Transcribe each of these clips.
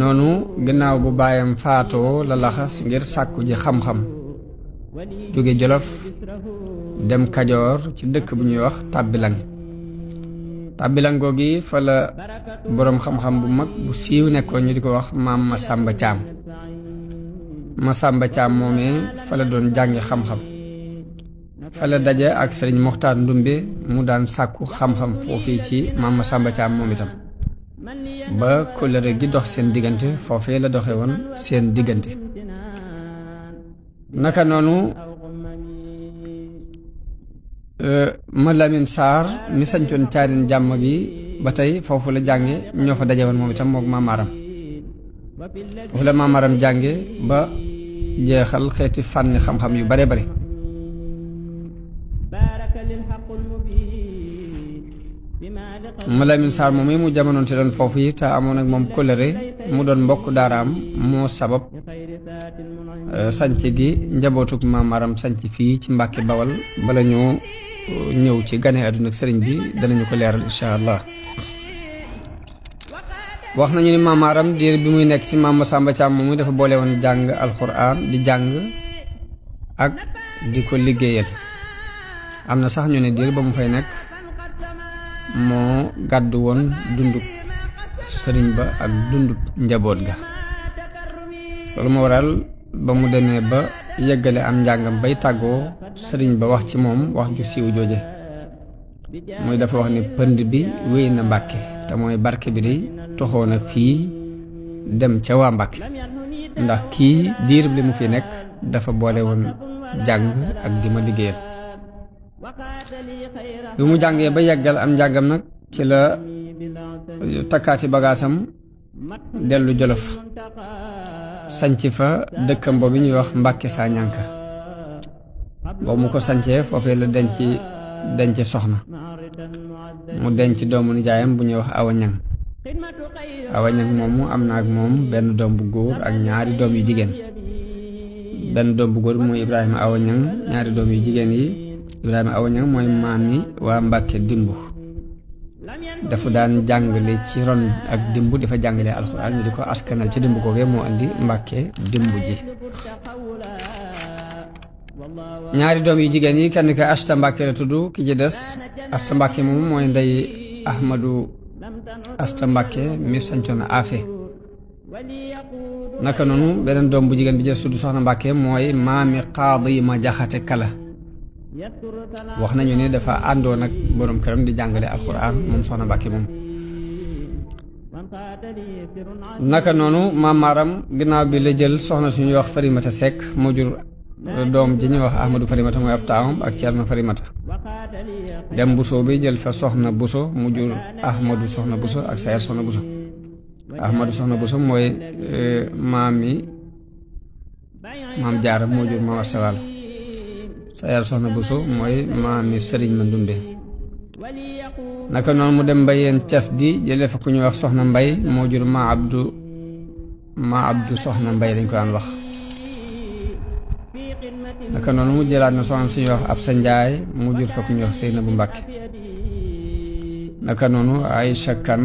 noonu gannaaw bu baayam faatoo la laxas ngir sàkku ji xam-xam jóge Jolof dem Kajoor ci dëkk bu ñuy wax Tàbbilang googi fa la boroom xam-xam bu mag bu siiw nekkoon ñu di ko wax maam Masamba Caam moomee fa la doon jàngi xam-xam fa la daje ak sëriñ Moxtaar Ndumbe mu daan sàkku xam-xam foofii ci maam Masamba Caam moom itam ba kóllëre gi dox seen diggante foofee la doxe woon seen diggante naka noonu ma Lamin Saar mi sañcoon Caarin jàmm gi ba tey foofu la jànge ñoo fa daje woon moom itam mook maamaaram foofu la maamaaram jànge ba jeexal xeeti fànni xam-xam yu bare bare ma Lamin Saar moom mu jamonoon te doon foofu yi te amoon ak moom kóllëre mu doon mbokk daaraam moo sabab sanc gi njabootuk maamaaram sanc fii ci Mbàkke Bawal bala ñoo ñëw ci gane àdduna ak sëriñ bi danañu ko leeral insha allah wax nañu ni maamaaram diir bi muy nekk ci maam Masamba Caam moom dafa boole woon jàng alxuraan di jàng ak di ko liggéeyal am na sax ñu ne diir ba mu fay nekk moo gàddu woon dundub sëriñ ba ak dundub njaboot ga loolu moo waral ba mu demee ba yeggale am njàngam bay tàggoo sëriñ ba wax ci moom wax ju siiw jooje muy dafa wax ni pënd bi wéy na Mbàkke te mooy barke bi di toxoo na fii dem ca waa Mbàkke ndax kii diir bi li mu fi nekk dafa boole woon jàng ak di ma liggéeyal bi mu jàngee ba yeggal am njàngam nag ci la takkaati bagaasam dellu Jolof sanc fa dëkkam boobu ñuy wax Mbàkke Sañanka boobu mu ko sancee foofee la denc soxna mu denc doomu nijaayam bu ñuy wax Awa Ñang moomu am na ak moom benn doom bu góor ak ñaari doom yu jigéen benn doom bu góor bi mooy Ibrahima Awa Ñang ñaari doom yu jigéen yi Ibrahima Awa Ñang mooy maam yi waa Mbàkke Dimbu dafa daan jàngale ci ron ak dimbu dafa jàngale alxuraan ñu di ko askanal ci dimbu googee moo indi Mbàkke Dimbu ji ñaari doom yu jigéen yi kenn ka Asta Mbàkke la tudd ki ci des Asta Mbàkke moom mooy ndey Ahmadu Asta Mbàkke mi sancoon Afe naka noonu beneen doom bu jigéen bi jël tudd Soxna Mbàkke mooy maami Qaadi ma Jaxate Kala wax nañu ni dafa àndoon ak boroom këram di jàngale alxuraan moom Soxna Mbàkke moom naka noonu maamaaram ginnaaw bi la jël soxna suñuy wax Farimata Sekk moo jur doom ji ñuy wax Ahmadu Farimata mooy ab taawam ak Ceerno Farimata dem Buso bi jël fa Soxna Buso mu jur Ahmadu Soxna Buso ak Sayar Soxna Buso Ahmadu Soxna Buso mooy maam Jaara moo jur maam Asawal Sayar Soxna Buso mooy maami Sëriñ Mandumbe naka noonu mu dem Mbayeen Cas di jëlee fa ku ñuy wax Soxna Mbay moo jur ma Abdu Soxna Mbay dañ ko daan wax naka noonu mu jëlaat na soxna suñuy wax Absa Njaay mu jur fa ku ñuy wax Seynabu Mbàkke naka noonu Aysa Kan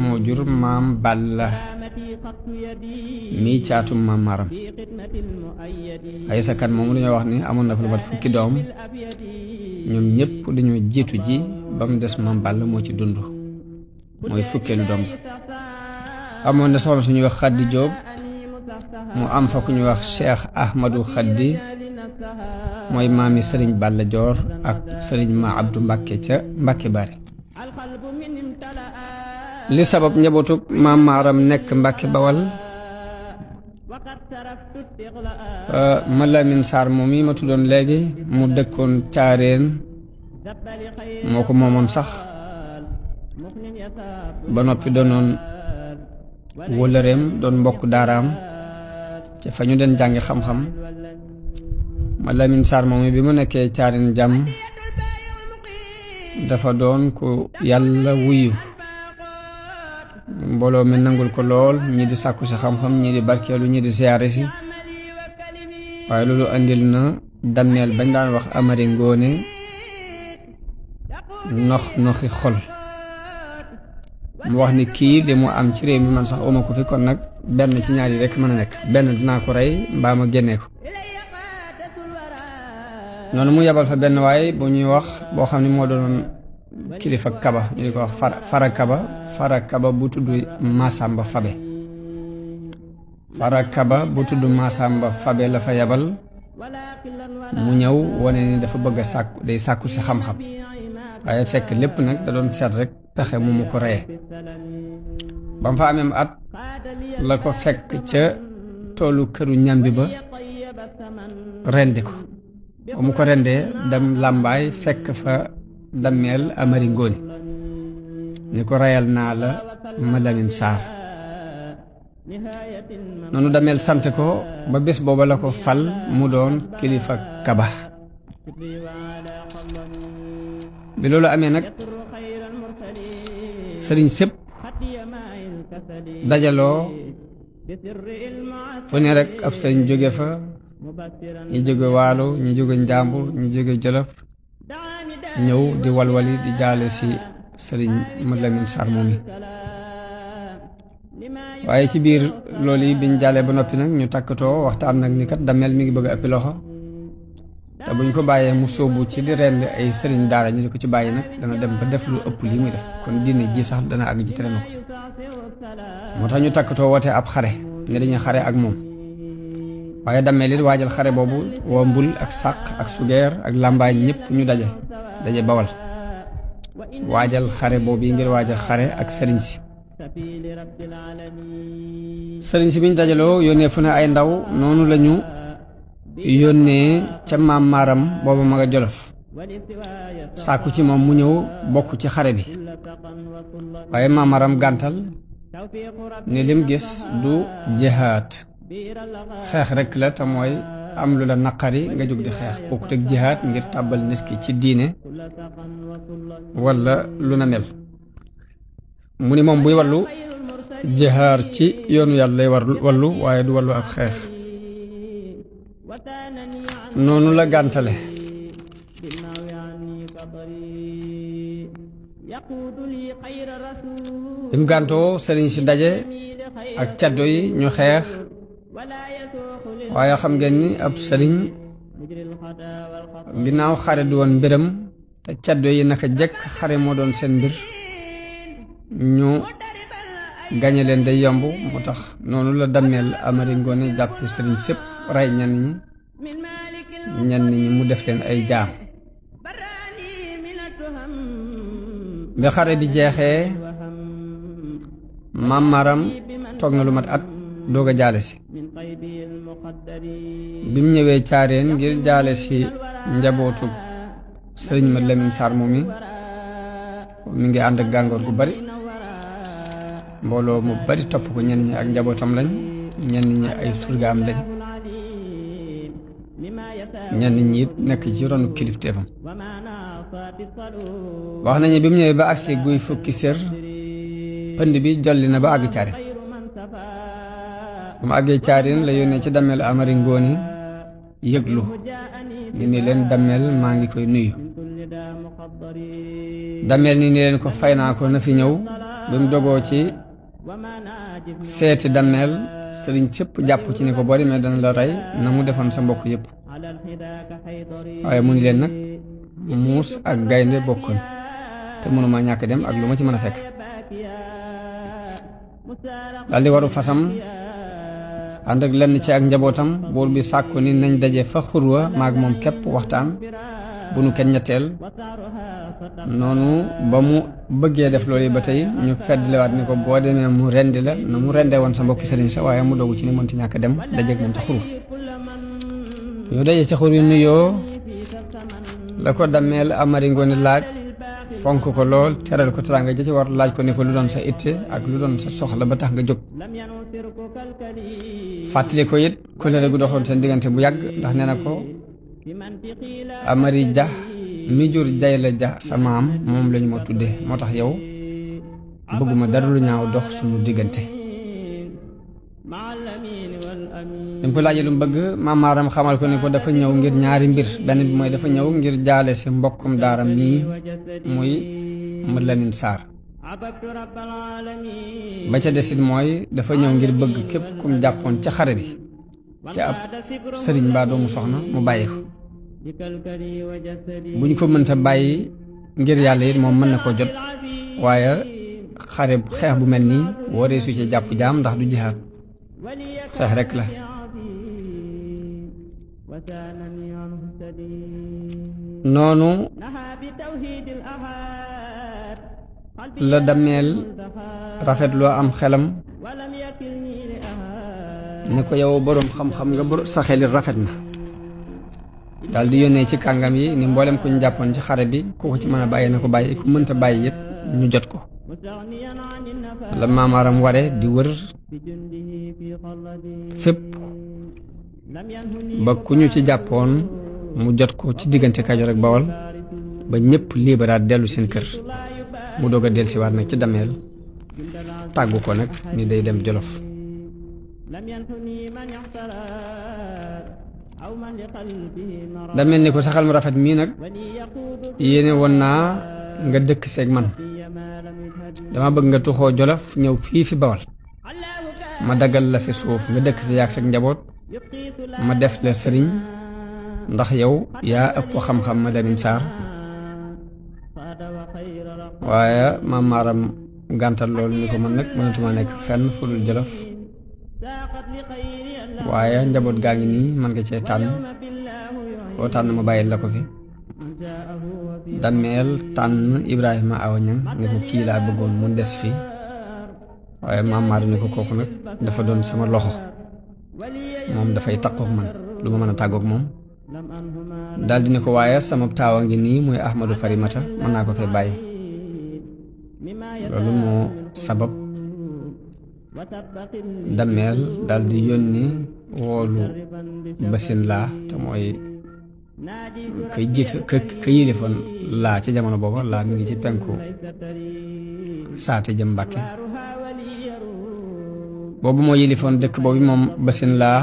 moo jur maam Balla mii caatum maam Maram Aysa Kan moomu dañoo wax ni amoon na fa lu mat fukki doom ñoom ñëpp dañoo jiitu ji ba mu des maam Balla moo ci dund mooy fukkeelu doom amoon na soxna suñuy wax Xaddi Jóob mu am fa ku ñuy wax Cheikh Ahmadu Xaddi mooy maami Sëriñ Balla Joor ak Sëriñ ma Abdu Mbàkke ca Mbàkke Bari li sabab njabootu maam Maaram nekk Mbàkke Bawal ma Lamin Saar moom yi ma tuddoon léegi mu dëkkoon Caareen moo ko moomoon sax ba noppi doonoon wëllëreem doon mbokk daaraam ca fa ñu den jàngi xam-xam ma Lamin Saar moom bi mu nekkee Caareen jàmm dafa doon ku yàlla wuyu mbooloo mi nangul ko lool ñii di sàkku si xam-xam ñii di barkeelu ñii di siyaare si waaye loolu andil na dammeel bañ daan wax Amari Ngoone noxi xol mu wax ni kii li mu am ci réew mi man sax oma ko fi kon nag benn ci ñaar yi rek mën a nekk benn dinaa ko rey mbaa ma génnee ko noonu mu yebal fa benn waay bu ñuy wax boo xam ne moo doon kilifa kaba ñu di ko wax fara kaba bu tudd Masamba Fabe bu tudd Masamba Fabe la fa yebal mu ñëw wane ni dafa bëgg a sàkku si xam-xam waaye fekk lépp nag da doon seet rek pexe mu mu ko reye ba mu fa amee at la ko fekk ca toolu këru ñambi ba rendi ko ba mu ko rendee dem làmbaay fekk fa Dameel Amari Ngoone ni ko reyal naa la ma Lamin Saar noonu Dameel sant ko ba bés booba la ko fal mu doon kilifa kaba bi loolu amee nag sëriñ sépp dajaloo fu ne rek ab sëriñ jóge fa ñi jóge Waalo ñi jóge Njàmbur ñi jóge Jolof ñëw di walwali di jaale si sëriñ Mad Lamin Saar moomi waaye ci biir loolu yi biñ jaalee ba noppi nag ñu takkatoo waxtaan nag ni kat Dameel mi ngi bëgg a ëppi loxo te buñ ko bàyyee mu sóobu ci di rend ay sëriñ daara ñu di ko ci bàyyi nag dana dem ba def lu ëpp lii muy def kon diine ji sax dana àgg ci tere na ko moo tax ñu takkatoo woote ab xare ne dañuy xare ak moom waaye Dameel it waajal xare boobu woo Mbul ak Sàq ak Sugeer ak Làmbaay ñëpp ñu daje Bawal waajal xare boobu yi ngir waajal xare ak sëriñ si biñ dajaloo yónnee fu ne ay ndaw noonu lañu yónnee ca maam maaram boobu ma nga Jolof sàkku ci moom mu ñëw bokk ci xare bi waaye maam maaram gàntal ne lim gis du jihaad xeex rekk la te mooy am lu la naqari nga jóg di xeex bokkut ak jihaad ngir tàbbal nit ki ci diine walla lu na mel mu ni moom buy wallu jihaar ci yoonu yàlla lay wallu waaye du wallu ab xeex noonu la gàntale im gàntoo sëriñ si daje ak caddo yi ñu xeex waaye xam ngeen ni ab sëriñ ginnaaw xare du woon mbiram te caddo yi naka jekk xare moo doon seen mbir ñu gañe leen day yomb moo tax noonu la Dameel Amari Ngoone jàpp sëriñ sépp rey ñenn ñi mu def leen ay jaam bi xare bi jeexee maam Maram toog na lu mat at doog a jaale si bi mu ñëwee caareen ngir jaale si njabootu sëriñ Mad Lamin Saar moom mi ngi ànd ak gàngoor gu bari mbooloo mu bari topp ko ñenn ñi ak njabootam lañ ñenn ñi ay surgaam lañ ñenn ñi it nekk ci ronu kilifteefam wax nañu bi mu ñëwee ba agsi guy fukki sér pënd bi jolli na ba àgg caareen bu mu àggee caareen la yónnee ci Dameel Amari Ngoone yëglu ni leen Dameel maa ngi koy nuyu Dameel ni leen ko fay naa ko na fi ñëw bi mu dogoo ci seeti Dameel sëriñ sëpp jàpp ci ni ko boo demee dana la rey na mu defoon sa mbokk yëpp waaye mu ni leen nag muus ak gaynde bokkoon te mënuma ñàkk dem ak lu ma ci mën a fekk daldi waru fasam ànd ak lenn ci ak njabootam buur bi sàkku ni nañ daje fa xurwa maag moom képp waxtaan bu nu kenn ñetteel noonu ba mu bëggee def loolu ba tey ñu feddlewaat ni ko boo demee mu rendi la na mu rendee woon sa mbokki sëriñ sa waaye mu dogu ci ni mënti ñàkk dem dajeeg moom ca xurwa ñu daje ci xur yu nuyoo la ko Dameel Amari Ngoone laaj fonk ko lool teral ko teraanga ja ci war laaj ko ne ko lu doon sa itte ak lu doon sa soxla ba tax nga jóg fàttali ko it kóllëre gu doxoon seen diggante bu yàgg ndax nee na ko Amari Ja mi jur Jayla Ja sa maam moom lañu ma tudde moo tax yow bëgguma dara lu ñaaw dox suñu diggante bi mu ko laajee lu mu bëgg maam Maaram xamal ko ne ko dafa ñëw ngir ñaari mbir benn bi mooy dafa ñëw ngir jaale si mbokkum daaram mii muy Mad Lamin Saar ba ca desit mooy dafa ñëw ngir bëgg képp kum jàppoon ca xare bi ci ab sëriñ mbaa doomu soxna mu bàyyi ko bu ñu ko mënta bàyyi ngir yàlla it moom mën na ko jot waaye xare xeex bu mel nii waree su ci jàpp jaam ndax du jihaad xeex rek la noonu la Dameel rafetloo am xelam ne ko yow boroom xam-xam nga sa xelit rafet na daal di yónnee ci kàngam yi ni mboolem ku ñu jàppoon ci xare bi ku ko ci mën a bàyyi na ko bàyyi ku mënta bàyyi it ñu jot ko la maamaaram ware di wër fépp ba ku ñu ci jàppoon mu jot ko ci diggante Kajoor ak Bawol ba ñëpp liberaat dellu seen kër mu doog a dellusiwaat nag ci Dameel tàggu ko nag ni day dem Jolof Dameel ni ko saxal mu rafet mii nag yéene woon naa nga dëkk seeg man dama bëgg nga tuxoo Jolof ñëw fii fi Bawol ma daggal la fi suuf nga dëkk fi yaag sag njaboot ma def la sëriñ ndax yow yaa ëpp xam-xam ma Lamin Saar waaye maam maaram gàntal loolu ni ko man nag mënatuma nekk fenn fu dul Jolof waaye njaboot gaa ngi nii man nga cee tànn boo tànn ma bàyyil la ko fi Dameel tànn Ibrahima Awa Ñang ni ko kii laa bëggoon mu des fi waaye maam maaram ni ko kooku nag dafa doon sama loxo moom dafay takkook man lu ma mën a tàggook moom daldi ne ko waaye sama taawa ngi nii muy Ahmadu Farimata mën naa ko fee bàyyi loolu moo sabab Dameel daldi yónni woolu Basin Laa te mooy kay jiite ka yilifoon laa ci jamono booba laa mi ngi ci penku saate jëm Mbàkke boobu moo yilifoon dëkk boobu moom Basin Laa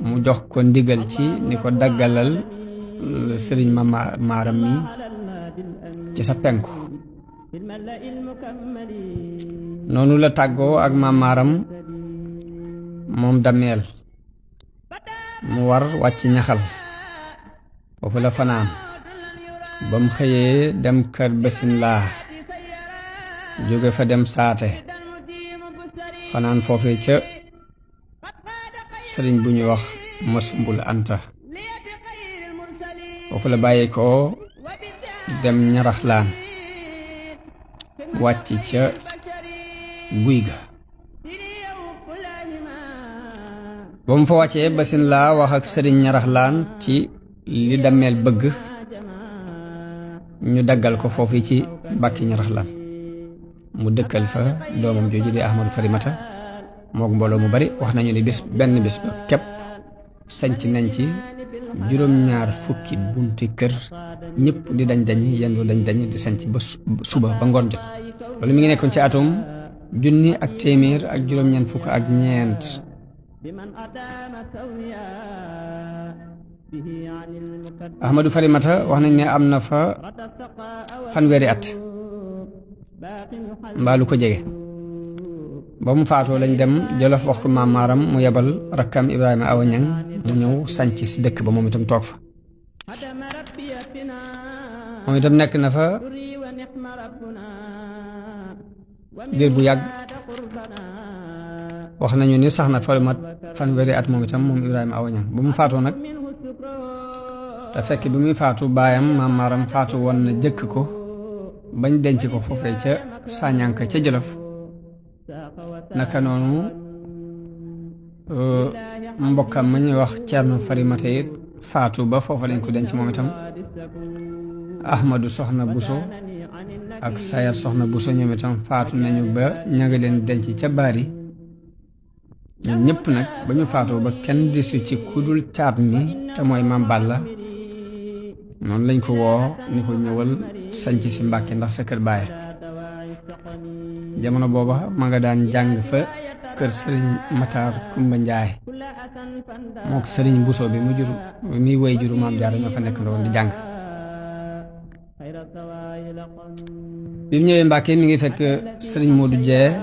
mu jox ko ndigal ci ni ko daggalal sëriñ ma maaram mi ci sa penku noonu la tàggoo ak ma maaram moom Dameel mu war wàcc ñaxal foofu la fanaan ba mu xëyee dem kër Basin Laa jóge fa dem saate fanaan foofee ca sëriñ bu ñuy wax Masumbul Anta foofu la bàyyi ko dem Ñaraxlaan wàcc ca guy ga ba mu fa wàccee Basin Laa wax ak sëriñ Ñaraxlaan ci li Dameel bëgg ñu daggal ko foofu ci Mbàkke Ñaraxlaan mu dëkkal fa doomam jooju di Ahmadu Farimata mook mbooloo mu bari wax nañu ni benn bis ba képp sanc nañ ci juróom-ñaar fukki bunti kër ñëpp di dañ-dañi yendu dañ-dañi di sanc ba suba ba ngoon jot loolu mi ngi nekkoon ci atum 1944 Ahmadu Farimata wax nañ ne am na fa fanweeri at mbaa lu ko jege ba mu faatoo lañ dem Jolof wax ko maam maaram mu yebal rakkam Ibrahima Awa Ñang mu ñëw sanc si dëkk ba moom itam toog fa moom itam nekk na fa diir bu yàgg wax nañu ni sax na fa mat fanweeri at moom itam moom Ibrahima Awa Ñang ba mu faatoo nag te fekk bi muy faatu baayam maam maaram faatu woon na jëkk ko bañ denc ko foofee ca Sañanka ca Jolof naka noonu mbokkam ma ñuy wax Cerno Farimata it faatu ba foofa lañ ko denc moom itam Ahmadu Soxna Buso ak Sayar Soxna Buso ñoom itam faatu nañu ba ña nga leen denc ca Baari ñoom ñëpp nag ba ñu faatoo ba kenn desu ci kudul caat mi te mooy Maam Balla noonu lañ ko woo ni ko ñëwal sanc si Mbàkke ndax sa kër baay jamono booba ma nga daan jàng fa kër sëriñ Matar Kumba Njaay mook sëriñ Buso bi mu jur mi way juru Maam Jaara ñoo fa nekk ndoon di jàng bi mu ñëwee Mbàkke mi ngi fekk sëriñ Modou Dieng